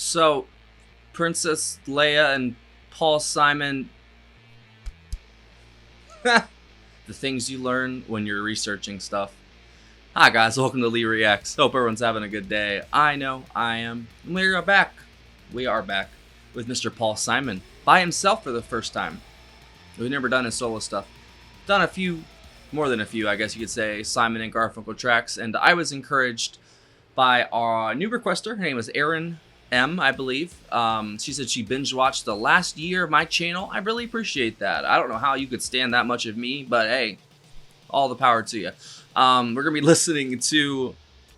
So, Princess Leia and Paul Simon. The things you learn when you're researching stuff. Hi guys, welcome to Lee Reacts. Hope everyone's having a good day. I know I am. And we are back. We are back with Mr. Paul Simon by himself for the first time. We've never done his solo stuff. Done a few, more than a few, I guess you could say, Simon and Garfunkel tracks, and I was encouraged by our new requester. Her name was Erin M, I believe. She said she binge watched the last year of my channel. I really appreciate that. I don't know how you could stand that much of me, but hey, all the power to you. We're going to be listening to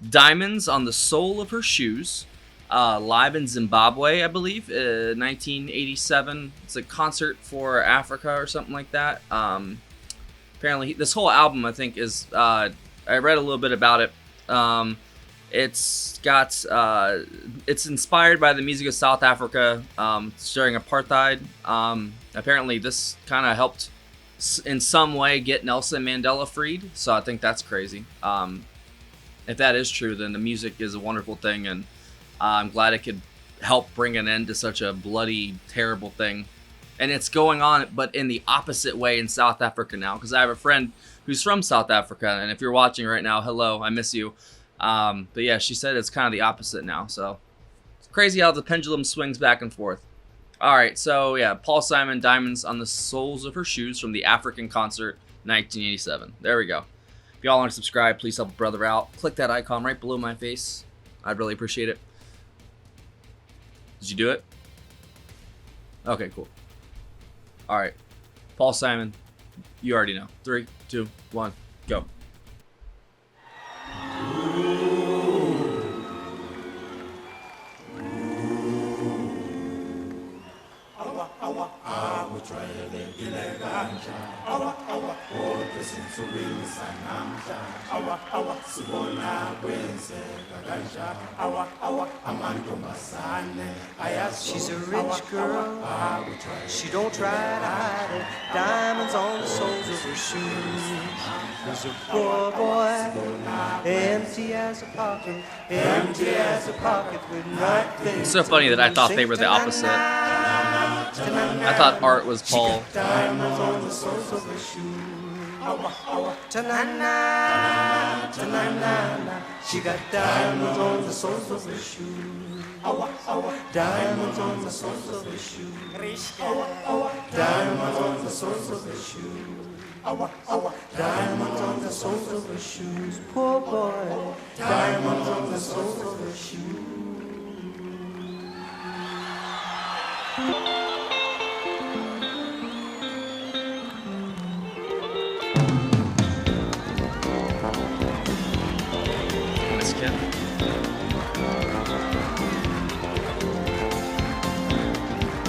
Diamonds on the Sole of Her Shoes, live in Zimbabwe, I believe, 1987. It's a concert for Africa or something like that. Apparently, this whole album, I think, is, I read a little bit about it. It's got, it's inspired by the music of South Africa during apartheid. Apparently, this kind of helped in some way get Nelson Mandela freed, so I think that's crazy. If that is true, then the music is a wonderful thing, and I'm glad it could help bring an end to such a bloody, terrible thing. And it's going on, but in the opposite way in South Africa now, because I have a friend who's from South Africa, and if you're watching right now, hello, I miss you. But yeah, she said it's kind of the opposite now, so it's crazy how the pendulum swings back and forth. Alright, so yeah, Paul Simon, Diamonds on the Soles of Her Shoes from the African concert, 1987. There we go. If y'all aren't subscribed, please help a brother out. Click that icon right below my face. I'd really appreciate it. Did you do it? Okay, cool. Alright, Paul Simon, you already know. 3, 2, 1, go. She's a rich girl, she don't try to hide it. Diamonds on the soles of her shoes. There's a poor boy, empty as a pocket, with nothing. It's so funny that I thought they were the opposite. I thought Art was Paul. Diamonds on the soles of her shoes. Ta-na-na, ta-na-na-na. She got diamonds on the soles of her shoes. Diamonds on the soles of her shoes. Diamonds on the soles of her shoes. Diamonds on the soles of her shoes. Poor boy. Diamonds on the soles of her shoes.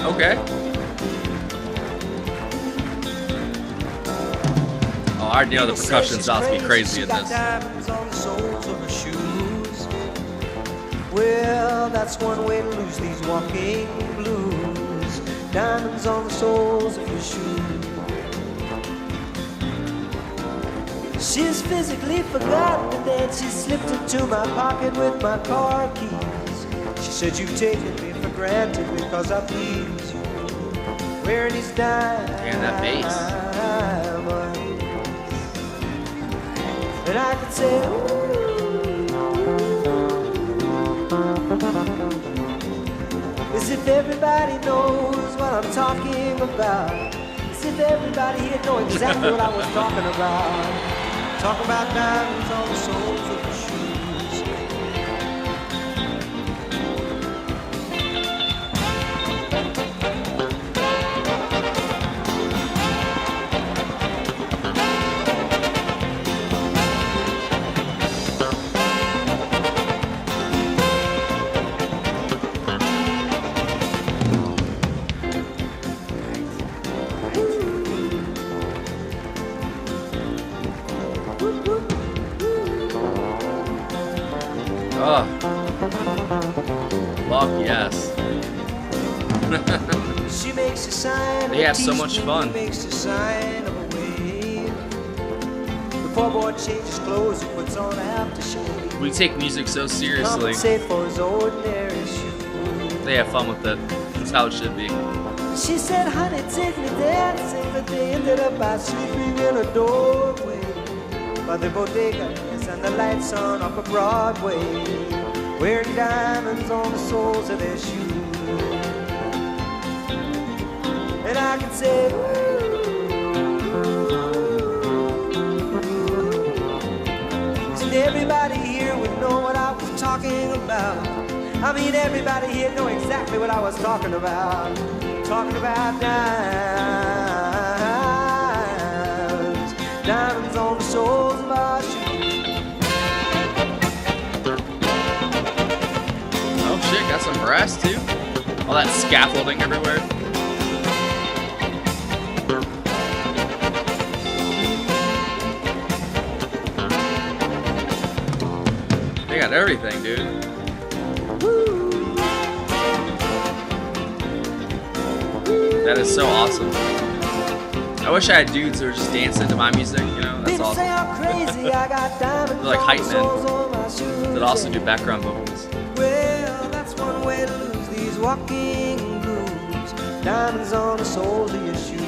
Okay. Oh, I already know the percussion's about to be crazy in this. Diamonds on the soles of her shoes. Well, that's one way to lose these walking blues. Diamonds on the soles of her shoes. She's physically forgotten, and then she slipped into my pocket with my car keys. She said, "You've taken me for granted because I please you." Wearing these diamonds, and that bass. and I could say, ooh, as if everybody knows what I'm talking about. As if everybody here knows exactly what I was talking about. Talk about diamonds on the soles of her shoes. Oh. Fuck yes. She makes a sign. They have so much fun. Makes a sign of a wave. The poor boy changes clothes and puts on aftershave. We take music so seriously. Compensate for his ordinary shoes. They have fun with it. That's how it should be. She said, honey, take me dancing, but they ended up by sleeping in a doorway by the bodegas and the lights on up a Broadway, wearing diamonds on the soles of their shoes. And I could say, and everybody here would know what I was talking about. I mean, everybody here know exactly what I was talking about. Talking about diamonds, diamonds on the soles of our shoes. Oh shit, got some brass too. All that scaffolding everywhere. They got everything, dude. That is so awesome. I wish I had dudes who were just dancing to my music, you know? That's awesome. They're like hype men that also do background vocals. Well, that's one way to lose these walking blues. Diamonds on the soles of your shoes.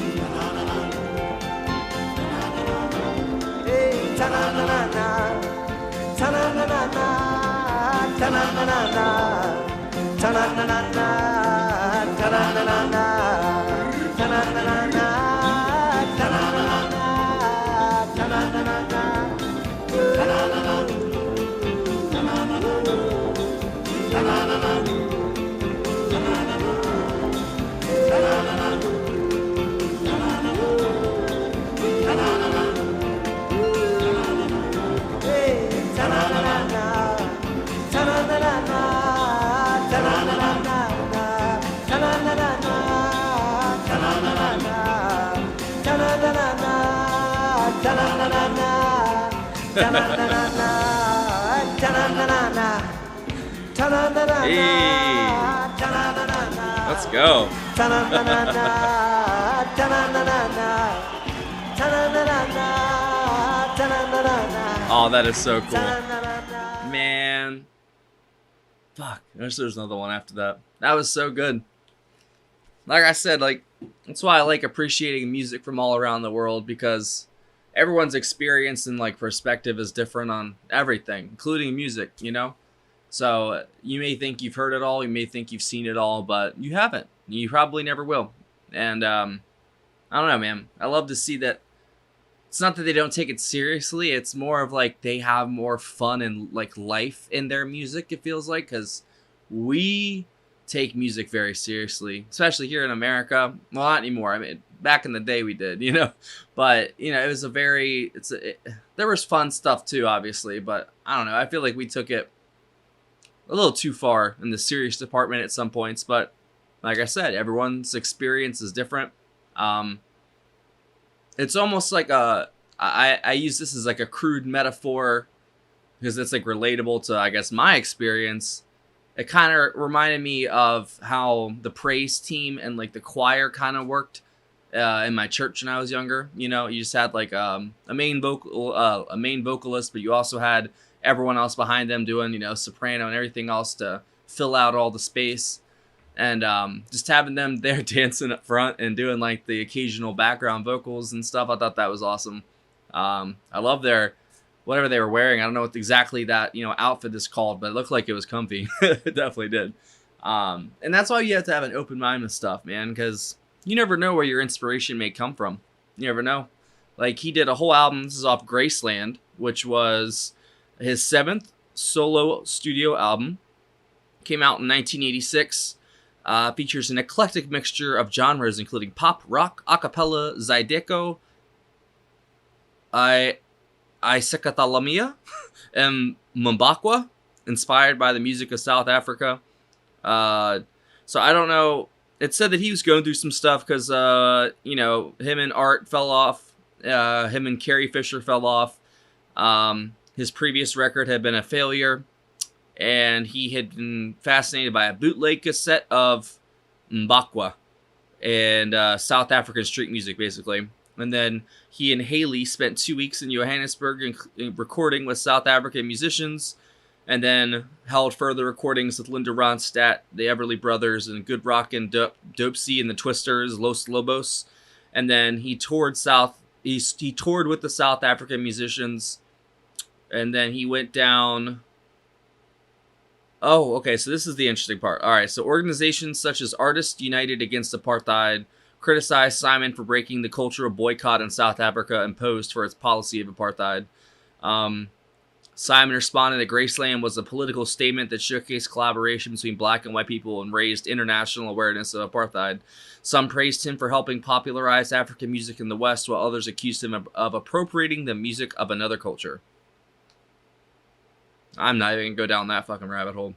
Hey, ta-na-na-na-na, ta-na-na-na-na, ta-na-na-na-na, ta-na-na-na-na, ta-na-na-na-na. Hey, let's go. Oh, that is so cool. Man. Fuck. I wish there was another one after that. That was so good. Like I said, like, that's why I like appreciating music from all around the world, because everyone's experience and like perspective is different on everything, including music, you know? So you may think you've heard it all, you may think you've seen it all, but you haven't. You probably never will. And I don't know, man. I love to see that. It's not that they don't take it seriously. It's more of like they have more fun and like life in their music, it feels like, because we take music very seriously, especially here in America. Well, not anymore. I mean, back in the day we did, you know, but you know, it was a very, there was fun stuff too, obviously, but I don't know. I feel like we took it a little too far in the serious department at some points, but like I said, everyone's experience is different. It's almost like I use this as like a crude metaphor because it's like relatable to, I guess, my experience. It kind of reminded me of how the praise team and like the choir kind of worked in my church when I was younger. You know, you just had like a main vocalist, but you also had everyone else behind them doing, you know, soprano and everything else to fill out all the space. And just having them there dancing up front and doing like the occasional background vocals and stuff, I thought that was awesome. I love their whatever they were wearing. I don't know what exactly that, you know, outfit is called, but it looked like it was comfy. It definitely did. And that's why you have to have an open mind with stuff, man, because you never know where your inspiration may come from. You never know. Like, he did a whole album. This is off Graceland, which was his 7th solo studio album. Came out in 1986. Features an eclectic mixture of genres, including pop, rock, acapella, zydeco, Isekatalamia, and Mbakwa, inspired by the music of South Africa. So I don't know. It said that he was going through some stuff because, you know, him and Art fell off. Him and Carrie Fisher fell off. His previous record had been a failure. And he had been fascinated by a bootleg cassette of Mbakwa and South African street music, basically. And then he and Haley spent 2 weeks in Johannesburg recording with South African musicians. and then held further recordings with Linda Ronstadt, the Everly Brothers, and Good Rockin' Dopesy and the Twisters, Los Lobos. And then he toured he toured with the South African musicians, and then he went down. Oh, okay, so this is the interesting part. All right, so organizations such as Artists United Against Apartheid criticized Simon for breaking the cultural boycott in South Africa imposed for its policy of apartheid. Simon responded that Graceland was a political statement that showcased collaboration between black and white people and raised international awareness of apartheid. Some praised him for helping popularize African music in the West, while others accused him of appropriating the music of another culture. I'm not even going to go down that fucking rabbit hole.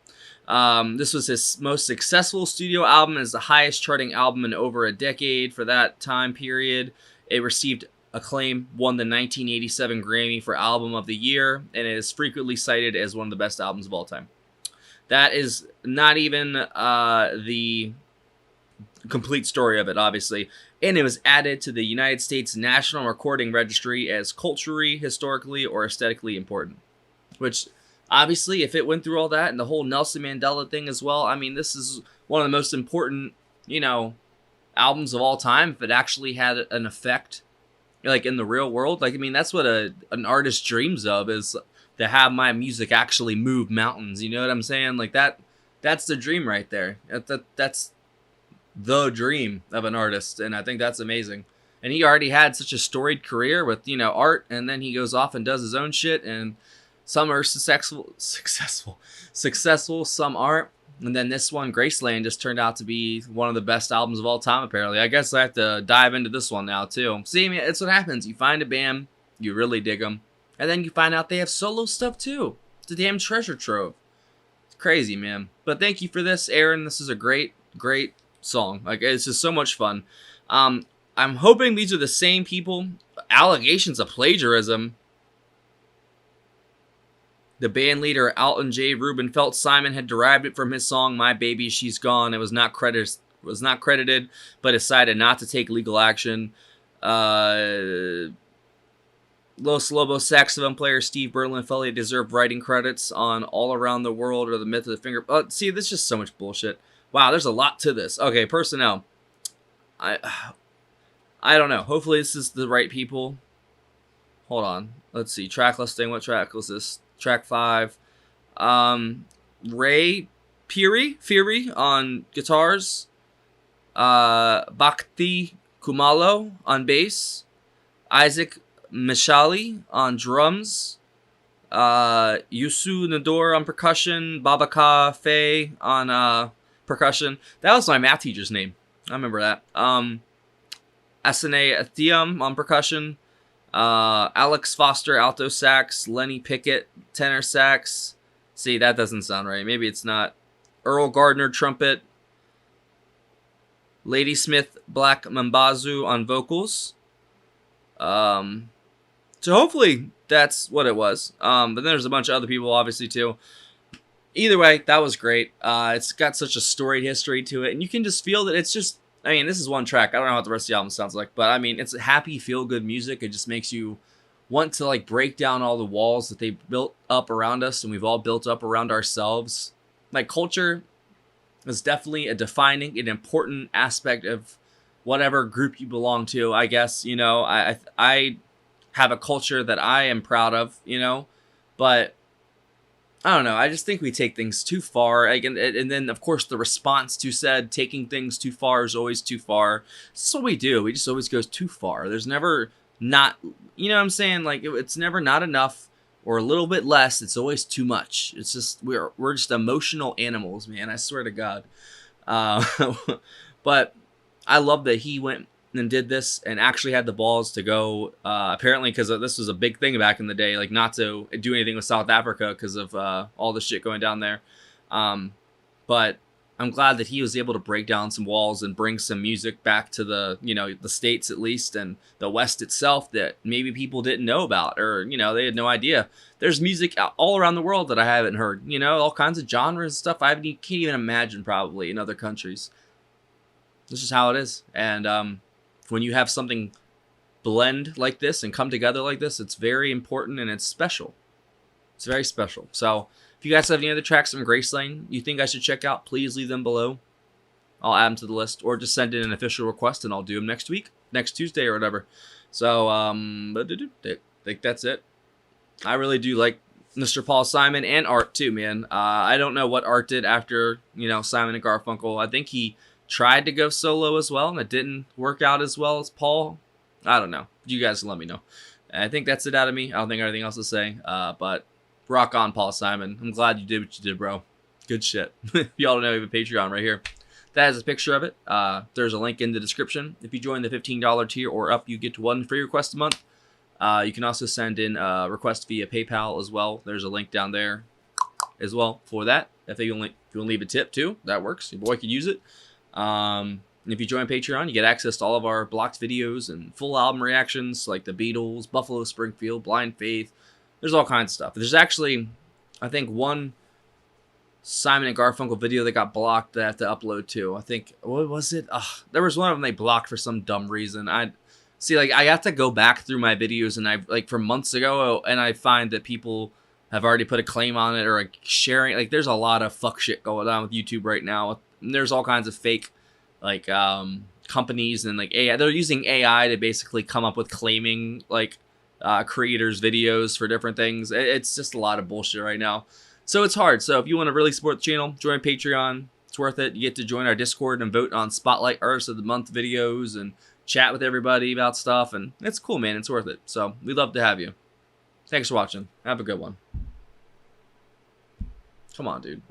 This was his most successful studio album. It's the highest charting album in over a decade for that time period. It received acclaim, won the 1987 Grammy for Album of the Year, and it is frequently cited as one of the best albums of all time. That is not even the complete story of it, obviously. And it was added to the United States National Recording Registry as culturally, historically, or aesthetically important. Which, obviously, if it went through all that and the whole Nelson Mandela thing as well, I mean, this is one of the most important, albums of all time. If it actually had an effect, like, in the real world, like, I mean, that's what an artist dreams of, is to have my music actually move mountains. You know what I'm saying? Like, that's the dream right there. That's the dream of an artist, and I think that's amazing. And he already had such a storied career with, art, and then he goes off and does his own shit, and some are successful, some aren't. And then this one, Graceland, just turned out to be one of the best albums of all time, apparently. I guess I have to dive into this one now, too. See, I mean, it's what happens. You find a band, you really dig them, and then you find out they have solo stuff, too. It's a damn treasure trove. It's crazy, man. But thank you for this, Erin. This is a great, great song. Like, it's just so much fun. I'm hoping these are the same people. Allegations of plagiarism. The band leader, Alton J. Rubin, felt Simon had derived it from his song My Baby, She's Gone. It was not credited, but decided not to take legal action. Los Lobos saxophone player Steve Berlin felt he deserved writing credits on All Around the World or The Myth of the Finger. See, this is just so much bullshit. Wow, there's a lot to this. Okay, personnel. I don't know. Hopefully this is the right people. Hold on. Let's see. Track listing. What track was this? Track 5. Ray Fury on guitars. Bhakti Kumalo on bass. Isaac Mishali on drums. Yusu Nador on percussion. Babaka Faye on percussion. That was my math teacher's name. I remember that. Asane Athiam on percussion. Alex Foster, alto sax. Lenny Pickett, tenor sax. See, that doesn't sound right. Maybe it's not. Earl Gardner, trumpet. Lady Smith, Black Mambazu on vocals. So hopefully that's what it was. But then there's a bunch of other people, obviously, too. Either way, that was great. It's got such a storied history to it. And you can just feel that it's just... I mean, this is one track. I don't know what the rest of the album sounds like. But, I mean, it's happy, feel-good music. It just makes you want to, like, break down all the walls that they built up around us. And we've all built up around ourselves. Like, culture is definitely a defining and important aspect of whatever group you belong to, I guess. You know, I have a culture that I am proud of, you know. But... I don't know. I just think we take things too far. And then, of course, the response to said taking things too far is always too far. This is what we do. We just always go too far. There's never not, you know what I'm saying? Like, it's never not enough or a little bit less. It's always too much. It's just, we're just emotional animals, man. I swear to God. But I love that he went and did this and actually had the balls to go, apparently because this was a big thing back in the day, like not to do anything with South Africa because of all the shit going down there. But I'm glad that he was able to break down some walls and bring some music back to the, you know, the States at least, and the West itself that maybe people didn't know about, or, you know, they had no idea. There's music all around the world that I haven't heard, you know, all kinds of genres and stuff can't even imagine probably in other countries. This is how it is. And, when you have something blend like this and come together like this, it's very important and it's special. It's very special. So if you guys have any other tracks from Graceland you think I should check out, please leave them below. I'll add them to the list, or just send in an official request and I'll do them next week, next Tuesday or whatever. So, I think that's it. I really do like Mr. Paul Simon and Art too, man. I don't know what Art did after, Simon and Garfunkel. I think he tried to go solo as well, and it didn't work out as well as Paul. I don't know. You guys let me know. I think that's it out of me. I don't think anything else to say. But rock on, Paul Simon. I'm glad you did what you did, bro. Good shit. Y'all know we have a Patreon right here. That is a picture of it. There's a link in the description. If you join the $15 tier or up, you get one free request a month. You can also send in a request via PayPal as well. There's a link down there as well for that. If you want to leave a tip too, that works. Your boy could use it. And if you join Patreon, you get access to all of our blocked videos and full album reactions like the Beatles, Buffalo Springfield, Blind Faith. There's all kinds of stuff. There's actually, I think, one Simon and Garfunkel video that got blocked that I have to upload too. I think, what was it? There was one of them they blocked for some dumb reason. I have to go back through my videos and from months ago, and I find that people have already put a claim on it or sharing. There's a lot of fuck shit going on with YouTube right now. There's all kinds of fake companies and AI. They're using AI to basically come up with claiming creators' videos for different things. It's just a lot of bullshit right now. So it's hard. So if you want to really support the channel, join Patreon. It's worth it. You get to join our Discord and vote on Spotlight Artist of the Month videos and chat with everybody about stuff. And it's cool, man. It's worth it. So we'd love to have you. Thanks for watching. Have a good one. Come on, dude.